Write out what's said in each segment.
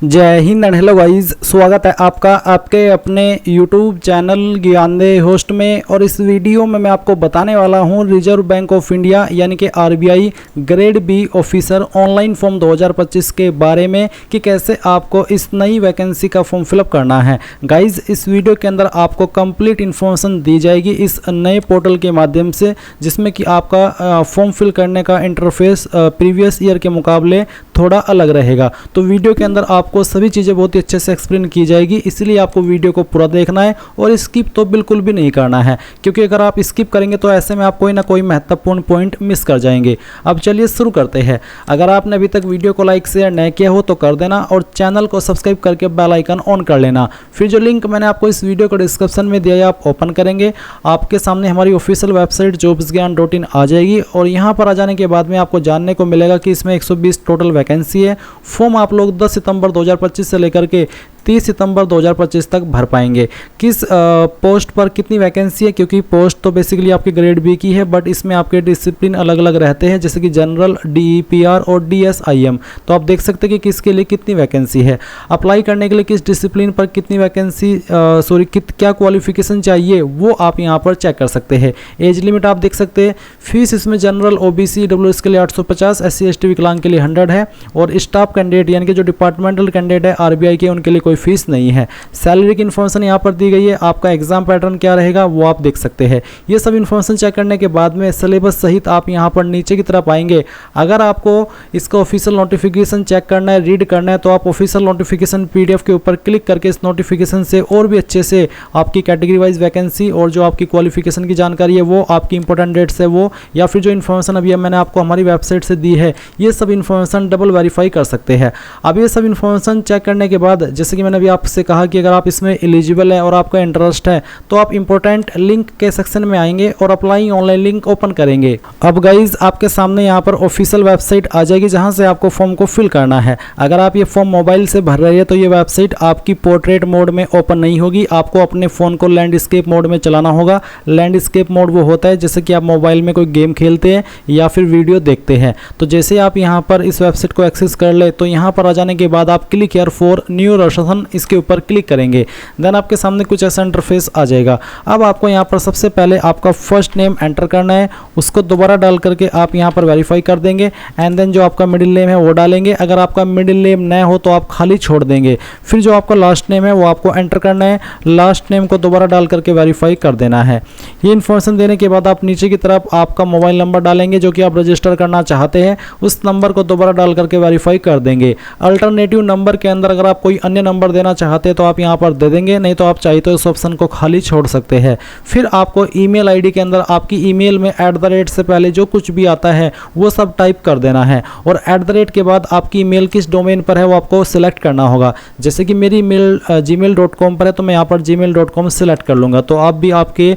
जय Hind and hello guys, स्वागत है आपका आपके अपने YouTube चैनल ज्ञानदेह होस्ट में। और इस वीडियो में मैं आपको बताने वाला हूं रिजर्व बैंक ऑफ इंडिया यानी कि RBI grade B officer online form 2025 के बारे में कि कैसे आपको इस नई वैकेंसी का फॉर्म फिलअप करना है। गाइस, इस वीडियो के अंदर आपको कंप्लीट इन्फॉर्मेशन दी जाएगी इस नए पोर्टल के माध्यम से, जिसमें कि आपका फॉर्म फिल करने का इंटरफेस प्रीवियस ईयर के मुकाबले थोड़ा अलग रहेगा। तो वीडियो के अंदर आपको सभी चीज़ें बहुत ही अच्छे से एक्सप्लेन की जाएगी, इसलिए आपको वीडियो को पूरा देखना है और स्किप तो बिल्कुल भी नहीं करना है, क्योंकि अगर आप स्किप करेंगे तो ऐसे में आप कोई ना कोई महत्वपूर्ण पॉइंट मिस कर जाएंगे। अब चलिए शुरू करते हैं। अगर आपने अभी तक वीडियो को लाइक शेयर नहीं किया हो तो कर देना और चैनल को सब्सक्राइब करके बेल आइकन ऑन कर लेना। फिर जो लिंक मैंने आपको इस वीडियो को डिस्क्रिप्शन में दिया है आप ओपन करेंगे, आपके सामने हमारी ऑफिशियल वेबसाइट jobsgyan.in आ जाएगी और यहाँ पर आ जाने के बाद में आपको जानने को मिलेगा कि इसमें 120 टोटल वैकेंसी है। फॉर्म आप लोग 10 सितंबर 2025 से लेकर के 30 सितंबर 2025 तक भर पाएंगे। किस पोस्ट पर कितनी वैकेंसी है, क्योंकि पोस्ट तो बेसिकली आपके ग्रेड बी की है, बट इसमें आपके डिसिप्लिन अलग अलग रहते हैं, जैसे कि जनरल, DEPR और DSIM। तो आप देख सकते हैं कि किसके लिए कितनी वैकेंसी है। अप्लाई करने के लिए किस डिसिप्लिन पर कितनी वैकेंसी क्या क्वालिफिकेशन चाहिए वो आप यहाँ पर चेक कर सकते हैं। एज लिमिट आप देख सकते हैं। फीस इसमें जनरल, OBC, EWS के लिए 850, SC ST विकलांग के लिए 100 है और स्टाफ कैंडिडेट यानी कि जो डिपार्टमेंटल कैंडिडेट है RBI के, उनके लिए कोई फीस नहीं है। सैलरी की इन्फॉर्मेशन यहाँ पर दी गई है। आपका एग्जाम पैटर्न क्या रहेगा वो आप देख सकते हैं। ये सब इन्फॉर्मेशन चेक करने के बाद में सिलेबस सहित आप यहाँ पर नीचे की तरफ आएंगे। अगर आपको इसका ऑफिशियल नोटिफिकेशन चेक करना है, रीड करना है, तो आप ऑफिशियल नोटिफिकेशन PDF के ऊपर क्लिक करके इस नोटिफिकेशन से और भी अच्छे से आपकी कैटेगरी वाइज वैकेंसी और जो आपकी क्वालिफिकेशन की जानकारी है वो, आपकी इंपॉर्टेंट डेट्स है वो, या फिर जो इन्फॉर्मेशन अभी मैंने आपको हमारी वेबसाइट से दी है, ये सब इन्फॉर्मेशन डबल वेरीफाई कर सकते हैं। अब ये सब इन्फॉर्मेशन चेक करने के बाद, जैसे कि मैंने अभी आपसे कहा कि अगर आप इसमें एलिजिबल है और आपका इंटरेस्ट है तो आप इंपॉर्टेंट लिंक के सेक्शन में आएंगे और अप्लाई ऑनलाइन लिंक ओपन करेंगे। अब गाइज, आपके सामने यहाँ पर ऑफिशियल वेबसाइट आ जाएगी जहाँ से आपको फॉर्म को फिल करना है। अगर आप ये फॉर्म मोबाइल से भर रहे हैं तो ये वेबसाइट आपकी पोर्ट्रेट मोड में ओपन नहीं होगी, आपको अपने फ़ोन को लैंडस्केप मोड में चलाना होगा। लैंडस्केप मोड वो होता है जैसे कि आप मोबाइल में कोई गेम खेलते हैं या फिर वीडियो देखते हैं। तो जैसे आप यहाँ पर इस वेबसाइट को एक्सेस कर ले तो यहाँ पर आ जाने के बाद आप click here for new registration इसके ऊपर क्लिक करेंगे। देन आपके सामने कुछ ऐसा इंटरफेस आ जाएगा। अब आपको यहाँ पर सबसे पहले आपका फर्स्ट नेम एंटर करना है, उसको दोबारा डाल करके आप यहाँ पर वेरीफाई कर देंगे एंड देन जो आपका मिडिल नेम है वो डालेंगे। अगर आपका मिडिल नेम न हो तो आप खाली छोड़ देंगे। फिर जो आपका लास्ट नेम है वो आपको एंटर करना है, लास्ट नेम को दोबारा डाल करके वेरीफाई कर देना है। ये इन्फॉर्मेशन देने के बाद आप नीचे की तरफ आपका मोबाइल नंबर डालेंगे जो कि आप रजिस्टर करना चाहते हैं, उस नंबर को दोबारा डाल करके वेरीफाई कर देंगे। अल्टरनेटिव नंबर के अंदर अगर आप कोई अन्य नंबर देना चाहते हैं तो आप यहाँ पर दे देंगे, नहीं तो आप चाहिए तो इस ऑप्शन को खाली छोड़ सकते हैं। फिर आपको ईमेल आईडी के अंदर आपकी ईमेल में @@ से पहले जो कुछ भी आता है वो सब टाइप कर देना है और @ के बाद आपकी ईमेल किस डोमेन पर है वो आपको सिलेक्ट करना होगा। जैसे कि मेरी ईमेल gmail.com पर है तो मैं यहाँ पर gmail.com सिलेक्ट कर लूँगा, तो आप भी आपके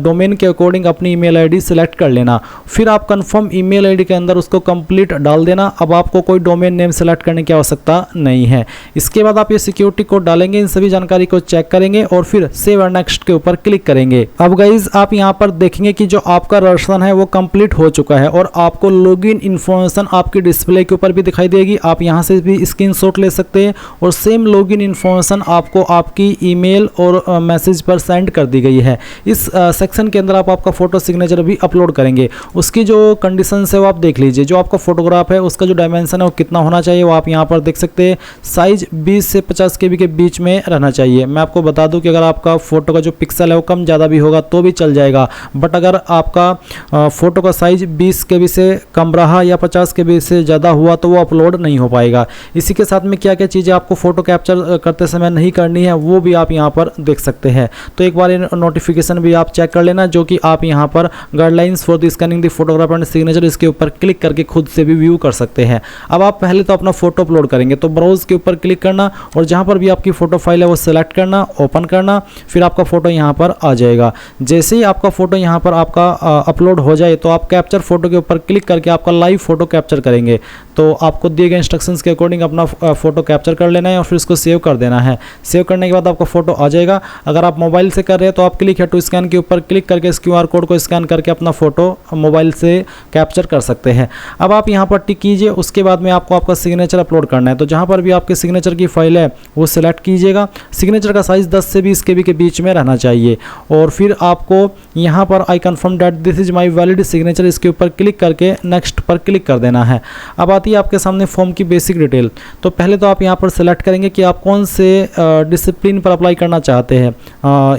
डोमेन के अकॉर्डिंग अपनी ईमेल आईडी सिलेक्ट कर लेना। फिर आप कंफर्म ईमेल आईडी के अंदर उसको कंप्लीट डाल देना। अब आपको कोई डोमेन नेम सेलेक्ट करने की आवश्यकता नहीं है। इसके बाद आप ये सिक्योरिटी कोड डालेंगे, इन सभी जानकारी को चेक करेंगे और फिर सेव और नेक्स्ट के ऊपर क्लिक करेंगे। अब गाइज, आप यहाँ पर देखेंगे कि जो आपका रजिस्ट्रेशन है वो कंप्लीट हो चुका है और आपको लॉगिन इन्फॉर्मेशन आपकी डिस्प्ले के ऊपर भी दिखाई देगी। आप यहाँ से भी स्क्रीनशॉट ले सकते हैं और सेम लॉगिन इन्फॉर्मेशन आपको आपकी ईमेल और मैसेज पर सेंड कर दी गई है। इस सेक्शन के अंदर आप आपका फोटो सिग्नेचर भी अपलोड करेंगे। उसकी जो कंडीशन है वो आप देख लीजिए। जो आपका फोटोग्राफ है उसका जो डायमेंशन है वो कितना होना चाहिए वो आप यहाँ पर देख सकते हैं। साइज 20 से 50 KB के बीच में रहना चाहिए। मैं आपको बता दूं कि अगर आपका फोटो का जो पिक्सल है वो कम ज़्यादा भी होगा तो भी चल जाएगा, बट अगर आपका फोटो का साइज 20 KB से कम रहा या 50 KB से ज़्यादा हुआ तो वो अपलोड नहीं हो पाएगा। इसी के साथ में क्या क्या चीज़ें आपको फोटो कैप्चर करते समय नहीं करनी है वो भी आप यहाँ पर देख सकते हैं। तो एक बार नोटिफिकेशन भी आप चेक कर लेना, जो कि आप यहाँ पर guidelines for the scanning the photograph and signature इसके ऊपर क्लिक करके खुद से भी व्यू कर सकते हैं। अब आप पहले तो अपना फोटो अपलोड करेंगे तो ब्राउज के ऊपर क्लिक करना और जहाँ पर भी आपकी फ़ोटो फाइल है वो सिलेक्ट करना, ओपन करना, फिर आपका फ़ोटो यहाँ पर आ जाएगा। जैसे ही आपका फ़ोटो यहाँ पर आपका अपलोड हो जाए तो आप कैप्चर फ़ोटो के ऊपर क्लिक करके आपका लाइव फ़ोटो कैप्चर करेंगे। तो आपको दिए गए इंस्ट्रक्शंस के अकॉर्डिंग अपना फ़ोटो कैप्चर कर लेना है और फिर उसको सेव कर देना है। सेव करने के बाद आपका फ़ोटो आ जाएगा। अगर आप मोबाइल से कर रहे हैं तो आप क्लिक है टू स्कैन के ऊपर क्लिक करके इस QR कोड को स्कैन करके अपना फ़ोटो मोबाइल से कैप्चर कर सकते हैं। अब आप यहाँ पर टिक कीजिए, उसके बाद में आपको आपका सिग्नेचर अपलोड करना है। तो जहाँ पर भी आपके सिग्नेचर की फाइल है वो सिलेक्ट कीजिएगा। सिग्नेचर का साइज़ 10 से 20 KB के बीच में रहना चाहिए और फिर आपको यहाँ पर I confirm that this is my valid signature, इसके ऊपर क्लिक करके नेक्स्ट पर क्लिक कर देना है। अब आती है आपके सामने फॉर्म की बेसिक डिटेल। तो पहले तो आप यहाँ पर सेलेक्ट करेंगे कि आप कौन से डिसिप्लिन पर अप्लाई करना चाहते हैं,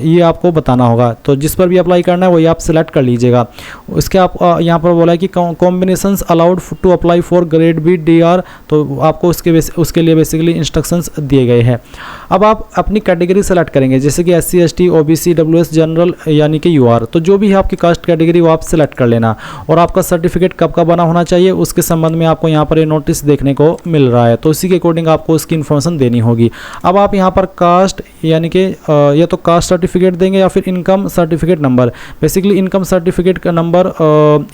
ये आपको बताना होगा। तो जिस पर भी अप्लाई करना है वही आप सिलेक्ट कर लीजिएगा। उसके आप यहाँ पर बोला है कि combinations allowed to apply for grade B DR, तो आपको उसके लिए बेसिकली इंस्ट्रक्शंस दिए गए हैं। अब आप अपनी कैटेगरी सेलेक्ट करेंगे, जैसे कि SC ST OBC WS general यानी कि UR। तो जो भी है आपकी कास्ट कैटेगरी वो आप सिलेक्ट कर लेना। और आपका सर्टिफिकेट कब का बना होना चाहिए उसके संबंध में आपको यहाँ पर ये नोटिस देखने को मिल रहा है, तो उसी के अकॉर्डिंग आपको उसकी इन्फॉर्मेशन देनी होगी। अब आप यहाँ पर कास्ट यानी कि या तो कास्ट सर्टिफिकेट देंगे या फिर income certificate number. Basically income certificate का नंबर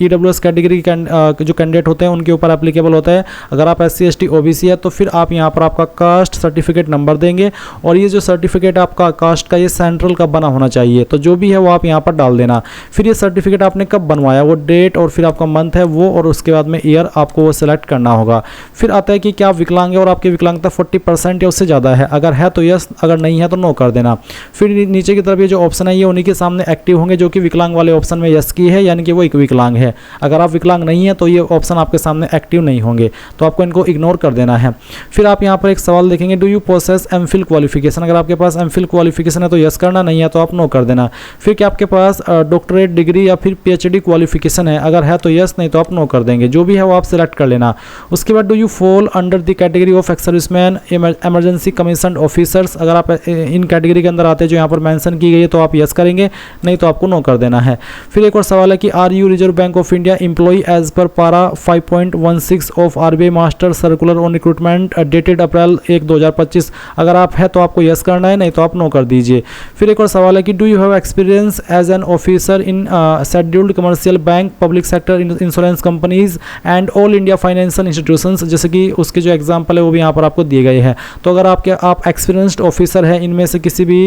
EWS कैटेगरी के जो कैंडिडेट होते हैं उनके ऊपर एप्लीकेबल होता है। अगर आप SC ST OBC है तो फिर आप यहाँ पर आपका कास्ट सर्टिफिकेट नंबर देंगे और ये जो सर्टिफिकेट आपका कास्ट का ये सेंट्रल का बना होना चाहिए, तो जो भी है वो आप यहाँ पर डाल देना। फिर ये सर्टिफिकेट आपने कब बनवाया वो डेट और फिर आपका मंथ है वो, और उसके बाद में ईयर आपको वो सिलेक्ट करना होगा। फिर आता है कि क्या आप विकलांग है और आपकी विकलांगता 40% या उससे ज़्यादा है, अगर है तो यस, अगर नहीं है तो नो कर देना। फिर नीचे की तरफ ये जो ऑप्शन है ये उन्हीं के सामने एक्टिव होंगे जो कि विकलांग वाले ऑप्शन में यस की है, यानी कि वो एक विकलांग है। अगर आप विकलांग नहीं है तो ये ऑप्शन आपके सामने एक्टिव नहीं होंगे, तो आपको इनको इग्नोर कर देना है। फिर आप यहाँ पर एक सवाल देखेंगे, do you possess MPhil qualification. अगर आपके पास MPhil क्वालिफिकेशन है तो यस करना, नहीं है तो आप नो कर देना। फिर क्या आपके पास डॉक्टरेट डिग्री या फिर PhD क्वालिफिकेशन है, अगर है तो यस, नहीं तो आप नो कर देंगे। जो भी है वो आप सिलेक्ट कर लेना। उसके बाद do you fall under the category of ex serviceman emergency commission officers. अगर आप इन कैटेगरी के अंदर आते हैं जो यहाँ पर मेंशन की गई है तो आप यस करेंगे, नहीं तो आपको नो कर देना है। फिर एक और सवाल है कि are you Reserve Bank of India employee as per para 5.16 ऑफ RBI master circular on recruitment dated April 1/2025। अगर आप है तो आपको यस करना है, नहीं तो आप नो कर दीजिए। फिर एक और सवाल है कि do you have experience as an officer in scheduled commercial bank, public sector insurance companies and all India financial institutions. जैसे कि उसके जो एग्जाम्पल है वो भी यहाँ पर आपको दिए गए हैं। तो अगर आप एक्सपीरियंस्ड ऑफिसर है इनमें से किसी भी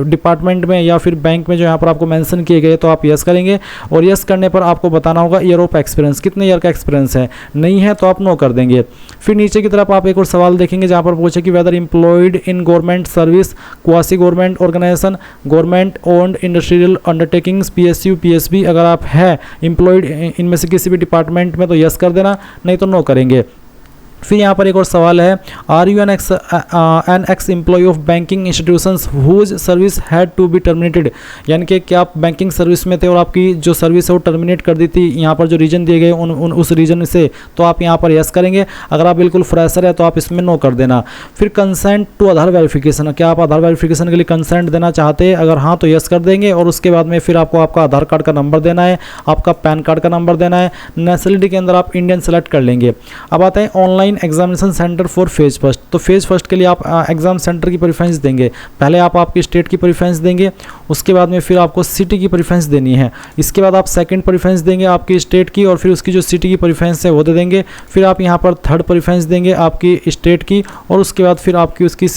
डिपार्टमेंट में या फिर बैंक में जो यहाँ पर आपको मेंशन किए गए तो आप यस करेंगे। और यस करने पर आपको बताना होगा ईयर ऑफ एक्सपीरियंस, कितने ईयर का एक्सपीरियंस है। नहीं है तो आप नो कर देंगे। फिर नीचे की तरफ आप एक और सवाल देखेंगे जहाँ पर पूछे कि whether employed in government service, quasi government organisation, government owned industrial undertakings, PSU PSB। अगर आप है एम्प्लॉयड इनमें से किसी भी डिपार्टमेंट में तो यस कर देना, नहीं तो नो करेंगे। फिर यहाँ पर एक और सवाल है, are you an ex employ of banking institutions whose service had to be terminated. यानी कि क्या आप बैंकिंग सर्विस में थे और आपकी जो सर्विस है वो टर्मिनेट कर दी थी, यहाँ पर जो रीजन दिए गए उस रीजन से, तो आप यहाँ पर यस करेंगे। अगर आप बिल्कुल फ्रेशर है तो आप इसमें नो कर देना। फिर कंसेंट टू आधार वेरिफिकेशन, क्या आप आधार वेरिफिकेशन के लिए कंसेंट देना चाहते हैं, अगर हाँ तो यस कर देंगे। और उसके बाद में फिर आपको आपका आधार कार्ड का नंबर देना है, आपका पैन कार्ड का नंबर देना है। नेशनलिटी के अंदर आप इंडियन सेलेक्ट कर लेंगे। अब आते हैं online examination centre for phase first. तो फेज फर्स्ट के लिए आप एग्जाम सेंटर की प्रेफरेंस देंगे। पहले आप आपकी स्टेट की प्रेफरेंस देंगे, उसके बाद में फिर आपको सिटी की प्रेफरेंस देनी है। इसके बाद आप सेकंड प्रेफरेंस देंगे आपकी स्टेट की, और फिर उसकी जो सिटी की प्रेफरेंस है वो दे देंगे। फिर आप यहाँ पर थर्ड प्रेफरेंस देंगे आपकी स्टेट की, और उसके बाद फिर आपकी उसकी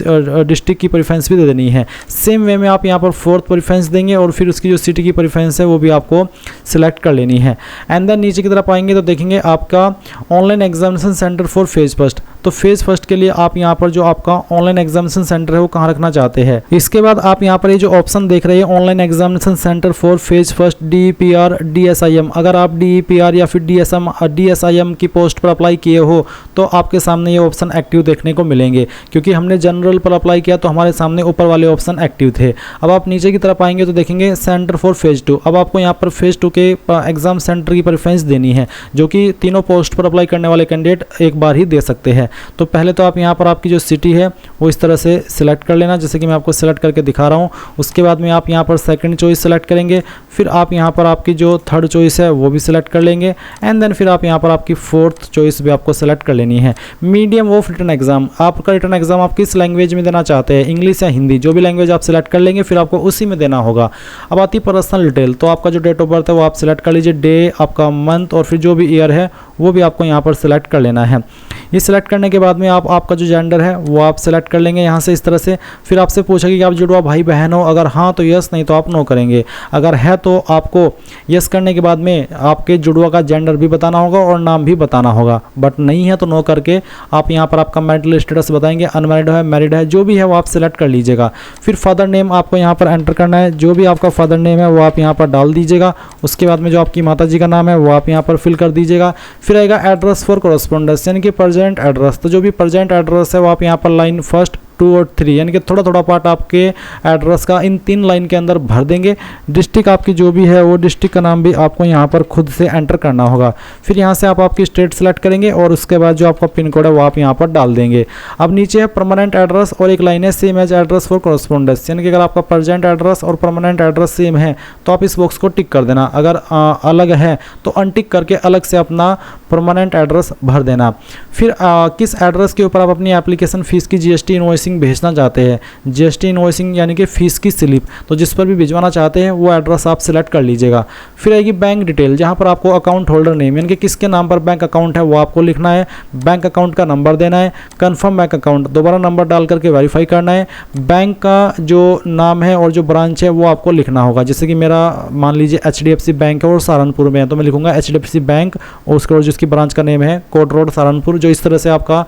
डिस्ट्रिक्ट की प्रेफरेंस भी दे देनी है। सेम वे में आप यहाँ पर फोर्थ प्रेफरेंस देंगे, और फिर उसकी जो सिटी की प्रेफरेंस है वो भी आपको सिलेक्ट कर लेनी है। एंड देन नीचे की तरफ आएंगे तो देखेंगे आपका online examination centre for phase first. तो फेज फर्स्ट के लिए आप यहाँ पर जो आपका ऑनलाइन एग्जामिनेशन सेंटर है वो कहाँ रखना चाहते हैं। इसके बाद आप यहाँ पर ये जो ऑप्शन देख रहे हैं online examination centre for phase first DEPR DSIM, अगर आप DEPR या फिर DSIM की पोस्ट पर अप्लाई किए हो तो आपके सामने ये ऑप्शन एक्टिव देखने को मिलेंगे। क्योंकि हमने जनरल पर अप्लाई किया तो हमारे सामने ऊपर वाले ऑप्शन एक्टिव थे। अब आप नीचे की तरफ आएंगे तो देखेंगे सेंटर फॉर फेज 2। अब आपको यहाँ पर फेज 2 के एग्जाम सेंटर की प्रेफरेंस देनी है, जो कि तीनों पोस्ट पर अप्लाई करने वाले कैंडिडेट एक बार ही दे सकते हैं। तो पहले तो आप यहाँ पर आपकी जो सिटी है वो इस तरह से सिलेक्ट कर लेना, जैसे कि मैं आपको सिलेक्ट करके दिखा रहा हूँ। उसके बाद में आप यहाँ पर सेकंड चॉइस सेलेक्ट करेंगे, फिर आप यहाँ पर आपकी जो थर्ड चॉइस है वो भी सिलेक्ट कर लेंगे एंड देन फिर आप यहाँ पर आपकी फोर्थ चॉइस भी आपको सेलेक्ट कर लेनी है। मीडियम ऑफ रिटन एग्जाम, आपका रिटन एग्जाम आप किस लैंग्वेज में देना चाहते हैं, इंग्लिश या हिंदी, जो भी लैंग्वेज आप सिलेक्ट कर लेंगे फिर आपको उसी में देना होगा। अब आती है पर्सनल डिटेल, तो आपका जो डेट ऑफ बर्थ है वो आप सिलेक्ट कर लीजिए, डे, आपका मंथ और फिर जो भी ईयर है वो भी आपको यहाँ पर सिलेक्ट कर लेना है। ये सिलेक्ट करने के बाद में आप आपका जो जेंडर है वो आप सिलेक्ट कर लेंगे यहाँ से इस तरह से। फिर आपसे पूछेगी कि आप जुड़वा भाई बहन हो, अगर हाँ तो यस, नहीं तो आप नो करेंगे। अगर है तो आपको यस करने के बाद में आपके जुड़वा का जेंडर भी बताना होगा और नाम भी बताना होगा, बट नहीं है तो नो करके आप यहाँ पर आपका मैरिटल स्टेटस बताएंगे, अनमैरिड है, मैरिड है, जो भी है वो आप सिलेक्ट कर लीजिएगा। फिर फादर नेम आपको यहाँ पर एंटर करना है, जो भी आपका फादर नेम है वो आप यहाँ पर डाल दीजिएगा। उसके बाद में जो आपकी माता जी का नाम है वो आप यहाँ पर फिल कर दीजिएगा। फिर आएगा एड्रेस फॉर कॉरेस्पॉन्डेंस यानी कि प्रेजेंट एड्रेस, तो जो भी प्रेजेंट एड्रेस है वो आप यहाँ पर लाइन फर्स्ट 2 और 3 यानी कि थोड़ा थोड़ा पार्ट आपके एड्रेस का इन 3 लाइन के अंदर भर देंगे। डिस्ट्रिक्ट आपकी जो भी है वो डिस्ट्रिक्ट का नाम भी आपको यहाँ पर खुद से एंटर करना होगा। फिर यहाँ से आप आपकी स्टेट सेलेक्ट करेंगे और उसके बाद जो आपका पिन कोड है वो आप यहाँ पर डाल देंगे। अब नीचे है परमानेंट एड्रेस और एक लाइन है same as address for correspondence, यानी कि अगर आपका प्रेजेंट एड्रेस और परमानेंट एड्रेस सेम है तो आप इस बॉक्स को टिक कर देना, अगर अलग है तो अनटिक करके अलग से अपना परमानेंट एड्रेस भर देना। फिर किस एड्रेस के ऊपर आप अपनी एप्लीकेशन फीस की जीएसटी इनवॉइसिंग भेजना चाहते हैं, जीएसटी इनवॉइसिंग यानी कि फीस की स्लिप, तो जिस पर भी भिजवाना चाहते हैं वो एड्रेस आप सिलेक्ट कर लीजिएगा। फिर आएगी बैंक डिटेल, जहां पर आपको अकाउंट होल्डर नेम यानी कि किसके नाम पर बैंक अकाउंट है वो आपको लिखना है, बैंक अकाउंट का नंबर देना है, कंफर्म बैंक अकाउंट दोबारा नंबर डाल करके वेरीफाई करना है, बैंक का जो नाम है और जो ब्रांच है वो आपको लिखना होगा। जैसे कि मेरा मान लीजिए HDFC बैंक है और सहारनपुर में है तो मैं लिखूंगा HDFC बैंक और उसके और जिसकी ब्रांच का नेम है कोट रोड सहारनपुर, जो इस तरह से आपका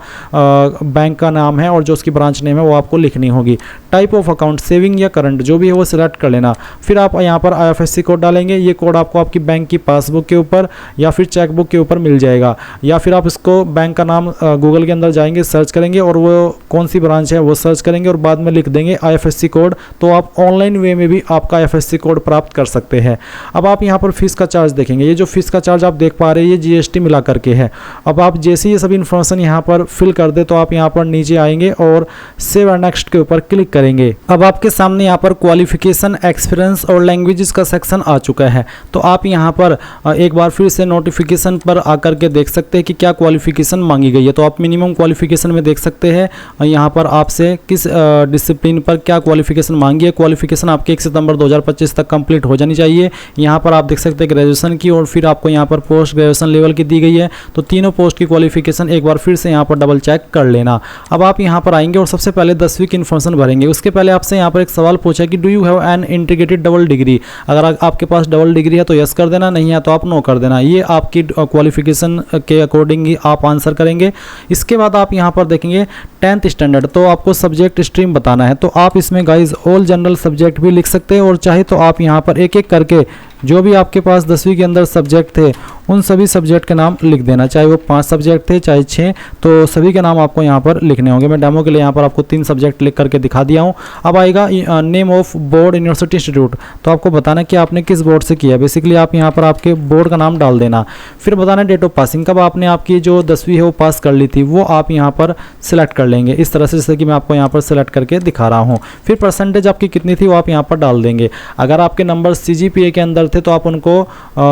बैंक का नाम है और जो उसकी ब्रांच नेम है वो आपको लिखनी होगी। टाइप ऑफ अकाउंट सेविंग या करंट जो भी है वो सिलेक्ट कर लेना। फिर आप यहाँ पर IFSC कोड डालेंगे, ये कोड आपको आपकी बैंक की पासबुक के ऊपर या फिर चेकबुक के ऊपर मिल जाएगा, या फिर आप इसको बैंक का नाम गूगल के अंदर जाएंगे, सर्च करेंगे और वो कौन सी ब्रांच है वो सर्च करेंगे और बाद में लिख देंगे IFSC कोड, तो आप ऑनलाइन वे में भी आपका IFSC कोड प्राप्त कर सकते हैं। अब आप यहाँ पर फीस का चार्ज देखेंगे, ये जो फीस का चार्ज आप देख पा रहे हैं ये GST मिला करके है। अब आप जैसे ये सभी इन्फॉर्मेशन यहाँ पर फिल कर दे तो आप यहाँ पर नीचे आएंगे और सेव एंड नेक्स्ट के ऊपर क्लिक करेंगे। अब आपके सामने यहाँ पर क्वालिफिकेशन, एक्सपीरियंस और लैंग्वेजेस का सेक्शन आ चुका है, तो आप यहाँ पर एक बार फिर से नोटिफिकेशन पर आकर के देख सकते हैं कि क्या क्वालिफिकेशन मांगी गई है। तो आप मिनिमम क्वालिफिकेशन में देख सकते हैं यहाँ पर आपसे किस डिसिप्लिन पर क्या क्वालिफिकेशन मांगी है। क्वालिफिकेशन आपके 1 सितंबर 2025 तक कंप्लीट हो जानी चाहिए। यहाँ पर आप देख सकते हैं ग्रेजुएशन की और फिर आपको यहाँ पर पोस्ट ग्रेजुएशन लेवल की दी गई है, तो तीनों पोस्ट की क्वालिफिकेशन एक बार फिर से यहाँ पर डबल चेक कर लेना। अब आप यहाँ पर आएंगे और सबसे पहले 10वीं की इन्फॉर्मेशन भरेंगे। उसके पहले आपसे यहाँ पर एक सवाल पूछा कि do you have an integrated double degree, अगर आपके पास डबल डिग्री है तो यस कर देना, नहीं है तो आप नो कर देना। ये आपकी क्वालिफिकेशन के अकॉर्डिंग ही आप आंसर करेंगे। इसके बाद आप यहाँ पर देखेंगे 10th स्टैंडर्ड, तो आपको सब्जेक्ट स्ट्रीम बताना है, तो आप इसमें गाइज ऑल जनरल सब्जेक्ट भी लिख सकते हैं और चाहे तो आप यहाँ पर एक एक करके जो भी आपके पास 10वीं के अंदर सब्जेक्ट थे उन सभी सब्जेक्ट के नाम लिख देना, चाहे वो 5 सब्जेक्ट थे चाहे 6, तो सभी के नाम आपको यहाँ पर लिखने होंगे। मैं डेमो के लिए यहाँ पर आपको 3 सब्जेक्ट लिख करके दिखा दिया हूँ। अब आएगा name of board university institute, तो आपको बताना कि आपने किस बोर्ड से किया, बेसिकली आप यहाँ पर आपके बोर्ड का नाम डाल देना। फिर बताना डेट ऑफ पासिंग, कब आपने आपकी जो 10वीं है वो पास कर ली थी वो आप यहाँ पर सिलेक्ट कर लेंगे इस तरह से, जैसे कि मैं आपको यहाँ पर सिलेक्ट करके दिखा रहा हूँ। फिर परसेंटेज आपकी कितनी थी वो आप यहाँ पर डाल देंगे। अगर आपके नंबर CGPA के अंदर थे तो आप उनको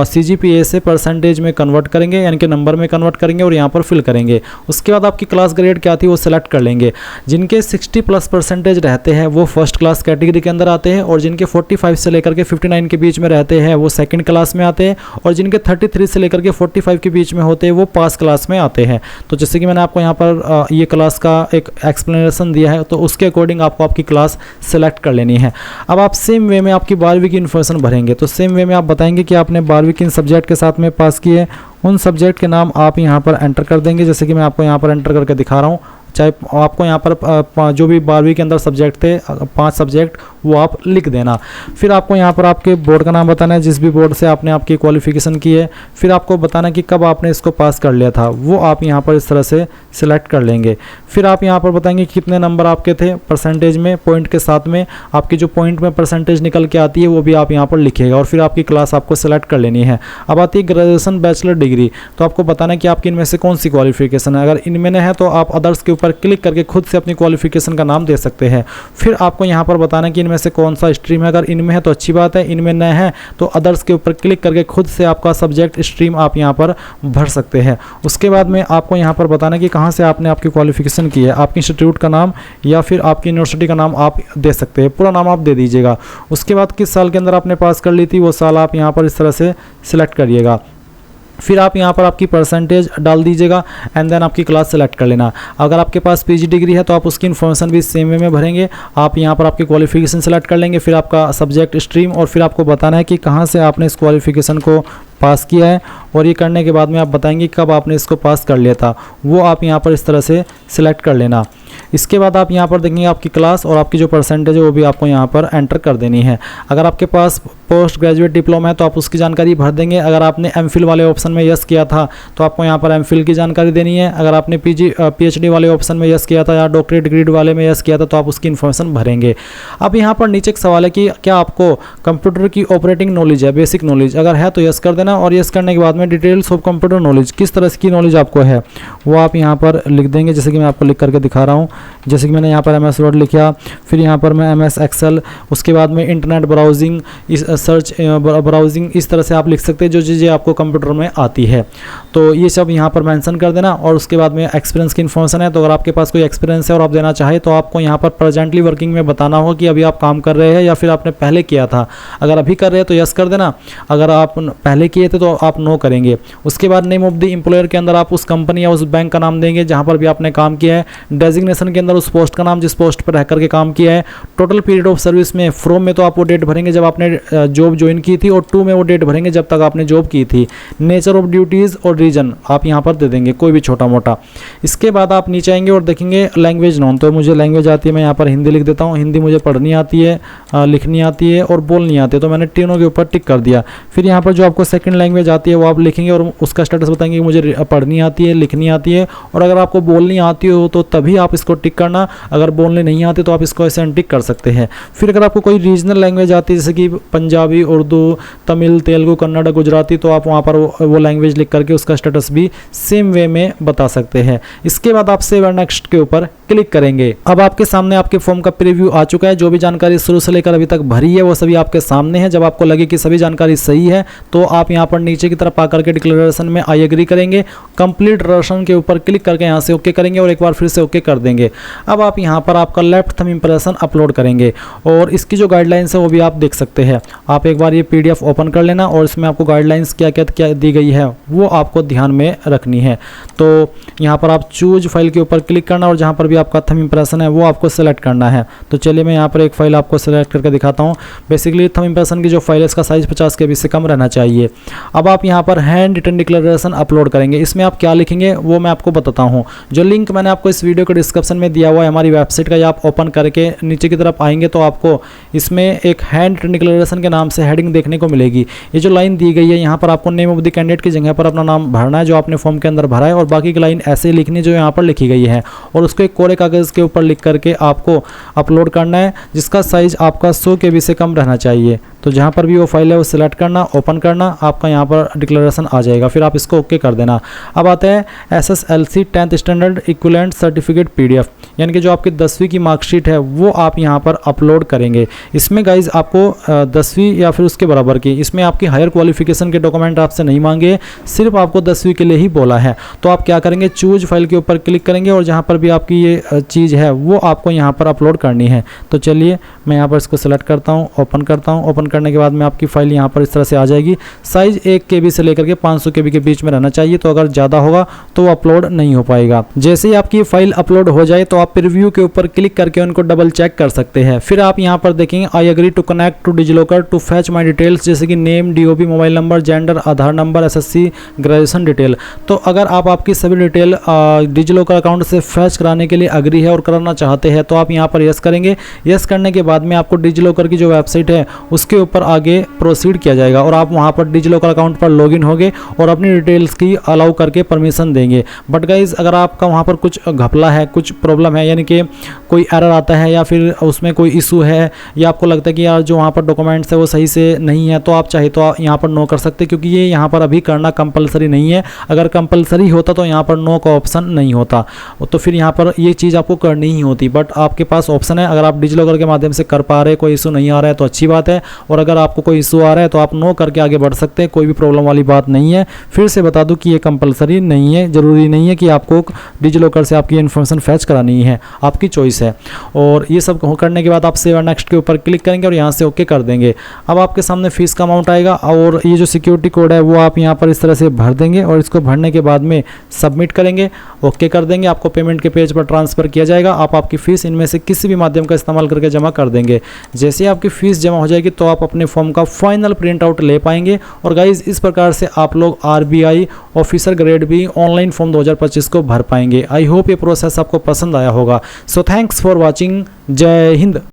CGPA से परसेंटेज में कन्वर्ट करेंगे यानी कि नंबर में कन्वर्ट करेंगे और यहाँ पर फिल करेंगे। उसके बाद आपकी क्लास ग्रेड क्या थी वो सिलेक्ट कर लेंगे। जिनके 60+ परसेंटेज रहते हैं वो फर्स्ट क्लास कैटेगरी के अंदर आते हैं और जिनके 45 से लेकर के 59 के बीच में रहते हैं वो सेकंड क्लास में आते हैं और जिनके 33 से लेकर के 45 के बीच में होते हैं वो पास क्लास में आते हैं। तो जैसे कि मैंने आपको यहाँ पर ये क्लास का एक एक्सप्लेनेशन दिया है तो उसके अकॉर्डिंग आपको आपकी क्लास सेलेक्ट कर लेनी है। अब आप सेम वे में आपकी 12वीं की इन्फॉर्मेशन भरेंगे, तो सेम वे में आप बताएंगे कि आपने 12वीं किन सब्जेक्ट के साथ में पास किए, उन सब्जेक्ट के नाम आप यहाँ पर एंटर कर देंगे, जैसे कि मैं आपको यहाँ पर एंटर करके दिखा रहा हूँ। चाहे आपको यहाँ पर जो भी 12वीं के अंदर सब्जेक्ट थे 5 सब्जेक्ट वो आप लिख देना। फिर आपको यहाँ पर आपके बोर्ड का नाम बताना है, जिस भी बोर्ड से आपने आपकी क्वालिफिकेशन की है। फिर आपको बताना कि कब आपने इसको पास कर लिया था, वो आप यहाँ पर इस तरह से सिलेक्ट कर लेंगे। फिर आप यहाँ पर बताएंगे कितने नंबर आपके थे परसेंटेज में, पॉइंट के साथ में आपकी जो पॉइंट में परसेंटेज निकल के आती है वो भी आप यहाँ पर लिखिएगा और फिर आपकी क्लास आपको सेलेक्ट कर लेनी है। अब आती है ग्रेजुएशन, बैचलर डिग्री, तो आपको बताना है कि आपकी इनमें से कौन सी क्वालिफिकेशन है। अगर इनमें है तो आप अदर्स के ऊपर क्लिक करके खुद से अपनी क्वालिफिकेशन का नाम दे सकते हैं। फिर आपको यहाँ पर बताना कि इनमें में से कौन सा स्ट्रीम है। अगर इनमें है तो अच्छी बात है, इनमें न है तो अदर्स के ऊपर क्लिक करके खुद से आपका सब्जेक्ट स्ट्रीम आप यहाँ पर भर सकते हैं। उसके बाद में आपको यहाँ पर बताना कि कहाँ से आपने आपकी क्वालिफिकेशन की है, आपके इंस्टीट्यूट का नाम या फिर आपकी यूनिवर्सिटी का नाम आप दे सकते हैं, पूरा नाम आप दे दीजिएगा। उसके बाद किस साल के अंदर आपने पास कर ली थी वो साल आप यहाँ पर इस तरह से सिलेक्ट करिएगा। फिर आप यहाँ पर आपकी परसेंटेज डाल दीजिएगा एंड देन आपकी क्लास सेलेक्ट कर लेना। अगर आपके पास पीजी डिग्री है तो आप उसकी इन्फॉर्मेशन भी सेम वे में भरेंगे। आप यहाँ पर आपकी क्वालिफिकेशन सेलेक्ट कर लेंगे, फिर आपका सब्जेक्ट स्ट्रीम, और फिर आपको बताना है कि कहाँ से आपने इस क्वालिफिकेशन को पास किया है। और ये करने के बाद में आप बताएंगे कब आपने इसको पास कर लिया था, वो आप यहाँ पर इस तरह से सिलेक्ट कर लेना। इसके बाद आप यहाँ पर देखेंगे आपकी क्लास और आपकी जो परसेंटेज है वो भी आपको यहाँ पर एंटर कर देनी है। अगर आपके पास पोस्ट ग्रेजुएट डिप्लोमा है तो आप उसकी जानकारी भर देंगे। अगर आपने एमफिल वाले ऑप्शन में यस किया था तो आपको यहाँ पर एमफिल की जानकारी देनी है। अगर आपने पीएचडी वाले ऑप्शन में यस किया था या डॉक्टरेट डिग्री वाले में यस किया था तो आप उसकी इन्फॉर्मेशन भरेंगे। अब यहाँ पर नीचे एक सवाल है कि क्या आपको कंप्यूटर की ऑपरेटिंग नॉलेज है, बेसिक नॉलेज, अगर है तो यस कर देना। और यस करने के बाद में डिटेल्स ऑफ कंप्यूटर नॉलेज, किस तरह की नॉलेज आपको है वो आप यहाँ पर लिख देंगे। जैसे कि मैं आपको लिख करके दिखा रहा हूँ, जैसे कि मैंने यहाँ पर MS वर्ड लिखा, फिर यहाँ पर मैं MS एक्सेल, उसके बाद में इंटरनेट ब्राउजिंग, सर्च ब्राउजिंग, इस तरह से आप लिख सकते हैं जो चीज़ें आपको कंप्यूटर में आती है। तो ये सब यहाँ पर मेंशन कर देना। और उसके बाद में एक्सपीरियंस की इन्फॉर्मेशन है, तो अगर आपके पास कोई एक्सपीरियंस है और आप देना चाहे तो आपको यहाँ पर प्रेजेंटली वर्किंग में बताना होगा कि अभी आप काम कर रहे हैं या फिर आपने पहले किया था। अगर अभी कर रहे हैं तो यस कर देना, अगर आप पहले किए थे तो आप नो करेंगे। उसके बाद नेम ऑफ द एम्प्लॉयर के अंदर आप उस कंपनी या उस बैंक का नाम देंगे जहाँ पर भी आपने काम किया है। डेजिग्नेशन के अंदर उस पोस्ट का नाम जिस पोस्ट पर रह करके काम किया है। टोटल पीरियड ऑफ सर्विस में फ्रॉम में तो आप वो डेट भरेंगे जब आपने जॉब ज्वाइन की थी, और टू में वो डेट भरेंगे जब तक आपने जॉब की थी। नेचर ऑफ ड्यूटीज़ और रीजन आप यहाँ पर दे देंगे, कोई भी छोटा मोटा। इसके बाद आप नीचे आएंगे और देखेंगे लैंग्वेज नॉन, तो मुझे लैंग्वेज आती है, मैं यहाँ पर हिंदी लिख देता हूँ। हिंदी मुझे पढ़नी आती है, लिखनी आती है और बोलनी आती है, तो मैंने तीनों के ऊपर टिक कर दिया। फिर यहाँ पर जो आपको सेकंड लैंग्वेज आती है वो आप लिखेंगे और उसका स्टेटस बताएंगे कि मुझे पढ़नी आती है, लिखनी आती है। और अगर आपको बोलनी आती हो तो तभी आप इसको टिक करना, अगर बोलने नहीं आती तो आप इसको ऐसे अनटिक कर सकते हैं। फिर अगर आपको कोई रीजनल लैंग्वेज आती है जैसे कि पंजाबी, उर्दू, तमिल, तेलुगु, कन्नड़, गुजराती, तो आप वहाँ पर वो लैंग्वेज लिख करके उसका स्टेटस भी सेम वे में बता सकते हैं। इसके बाद आप सेव एंड नेक्स्ट के ऊपर क्लिक करेंगे। अब आपके सामने आपके फॉर्म का प्रीव्यू आ चुका है। जो भी जानकारी शुरू से लेकर अभी तक भरी है वो सभी आपके सामने है। जब आपको लगे कि सभी जानकारी सही है तो आप यहाँ पर नीचे की तरफ आकर के डिक्लेरेशन में आई एग्री करेंगे। कंप्लीट रसन के ऊपर क्लिक करके यहाँ से ओके करेंगे और एक बार फिर से ओके कर देंगे। अब आप यहाँ पर आपका लेफ्ट थंब इंप्रेशन अपलोड करेंगे और इसकी जो गाइडलाइंस है वो भी आप देख सकते हैं। आप एक बार ये PDF ओपन कर लेना और इसमें आपको गाइडलाइंस क्या दी गई है वो आपको ध्यान में रखनी है। तो यहाँ पर आप चूज फाइल के ऊपर क्लिक करना और जहाँ पर भी आपका थंब इंप्रेशन है वो आपको सेलेक्ट करना है। तो चलिए मैं यहाँ पर एक फाइल आपको सेलेक्ट करके दिखाता हूँ। बेसिकली थंब इंप्रेशन की जो फाइल है इसका साइज 50 KB से कम रहना चाहिए। अब आप यहाँ पर हैंड रिटन डिक्लेरेशन अपलोड करेंगे। इसमें आप क्या लिखेंगे वो मैं आपको बताता हूँ। जो लिंक मैंने आपको इस वीडियो के डिस्क्रिप्शन में दिया हुआ है हमारी वेबसाइट का, या आप ओपन करके नीचे की तरफ आएंगे तो आपको इसमें एक हैंड रिटन डिक्लेरेशन के नाम से हेडिंग देखने को मिलेगी। ये जो लाइन दी गई है यहाँ पर आपको नेम ऑफ द कैंडिडेट की जगह पर अपना नाम भरना है जो आपने फॉर्म के अंदर भरा है, और बाकी की लाइन ऐसे ही लिखनी जो यहाँ पर लिखी गई है, और उसको एक कोरे कागज़ के ऊपर लिख करके आपको अपलोड करना है जिसका साइज आपका 100 KB से कम रहना चाहिए। तो जहाँ पर भी वो फाइल है वो सिलेक्ट करना, ओपन करना, आपका यहाँ पर डिक्लेरेशन आ जाएगा। फिर आप इसको ओके कर देना। अब आता है SSLC 10th standard equivalent certificate PDF, यानी कि जो आपकी 10वीं की मार्कशीट है वो आप यहाँ पर अपलोड करेंगे। इसमें गाइज आपको 10वीं या फिर उसके बराबर की, इसमें आपकी हायर क्वालिफिकेशन के डॉक्यूमेंट आपसे नहीं मांगे, सिर्फ आपको 10वीं के लिए ही बोला है। तो आप क्या करेंगे, चूज फाइल के ऊपर क्लिक करेंगे और जहाँ पर भी आपकी ये चीज़ है वो आपको यहाँ पर अपलोड करनी है। तो चलिए मैं यहाँ पर इसको सेलेक्ट करता हूँ, ओपन करता हूँ। ओपन करने के बाद में आपकी फाइल यहाँ पर इस तरह से आ जाएगी। साइज 1 KB से लेकर के 500 KB के बीच में रहना चाहिए, तो अगर ज़्यादा होगा तो वो अपलोड नहीं हो पाएगा। जैसे ही आपकी फाइल अपलोड हो जाए तो आप प्रीव्यू के ऊपर क्लिक करके उनको डबल चेक कर सकते हैं। फिर आप यहाँ पर देखेंगे I agree to connect to DigiLocker to fetch my details, जैसे कि name, DOB, mobile number, gender, Aadhaar number, SSC, graduation detail. तो अगर आप आपकी सभी डिटेल डिजिलॉकर अकाउंट से फैच कराने के लिए अग्री है और कराना चाहते हैं तो आप यहाँ पर यस करेंगे। यस करने के बाद में आपको डिजिलॉकर की जो वेबसाइट है उसके ऊपर आगे प्रोसीड किया जाएगा और आप वहाँ पर डिजिलॉकर अकाउंट पर लॉगिन होगे और अपनी डिटेल्स की अलाउ करके परमिशन देंगे। बट गाइज अगर आपका वहाँ पर कुछ घपला है, कुछ प्रॉब्लम है, यानी कि कोई एरर आता है या फिर उसमें कोई इशू है या आपको लगता है कि यार जो वहाँ पर डॉक्यूमेंट्स है वो सही से नहीं है, तो आप चाहे तो यहाँ पर नो कर सकते, क्योंकि ये यहाँ पर अभी करना कंपलसरी नहीं है। अगर कंपलसरी होता तो यहाँ पर नो का ऑप्शन नहीं होता, तो फिर यहाँ पर ये चीज़ आपको करनी ही होती। बट आपके पास ऑप्शन है, अगर आप डिजिलॉकर के माध्यम से कर पा रहे, कोई इशू नहीं आ रहा है तो अच्छी बात है, और अगर आपको कोई इशू आ रहा है तो आप नो करके आगे बढ़ सकते हैं, कोई भी प्रॉब्लम वाली बात नहीं है। फिर से बता दूं कि ये कंपलसरी नहीं है, ज़रूरी नहीं है कि आपको डिजिलॉकर से आपकी इन्फॉर्मेशन फैच करानी है, आपकी चॉइस है। और ये सब करने के बाद आप सेव एंड नेक्स्ट के ऊपर क्लिक करेंगे और यहाँ से ओके कर देंगे। अब आपके सामने फीस का अमाउंट आएगा और ये जो सिक्योरिटी कोड है वो आप यहाँ पर इस तरह से भर देंगे और इसको भरने के बाद में सबमिट करेंगे, ओके कर देंगे। आपको पेमेंट के पेज पर ट्रांसफ़र किया जाएगा। आप आपकी फ़ीस इनमें से किसी भी माध्यम का इस्तेमाल करके जमा कर देंगे। जैसे ही आपकी फ़ीस जमा हो जाएगी तो आप अपने फॉर्म का फाइनल प्रिंट आउट ले पाएंगे। और गाइज इस प्रकार से आप लोग RBI officer grade B online form 2025 को भर पाएंगे। आई होप ये प्रोसेस आपको पसंद आया होगा। So thanks for watching. जय हिंद।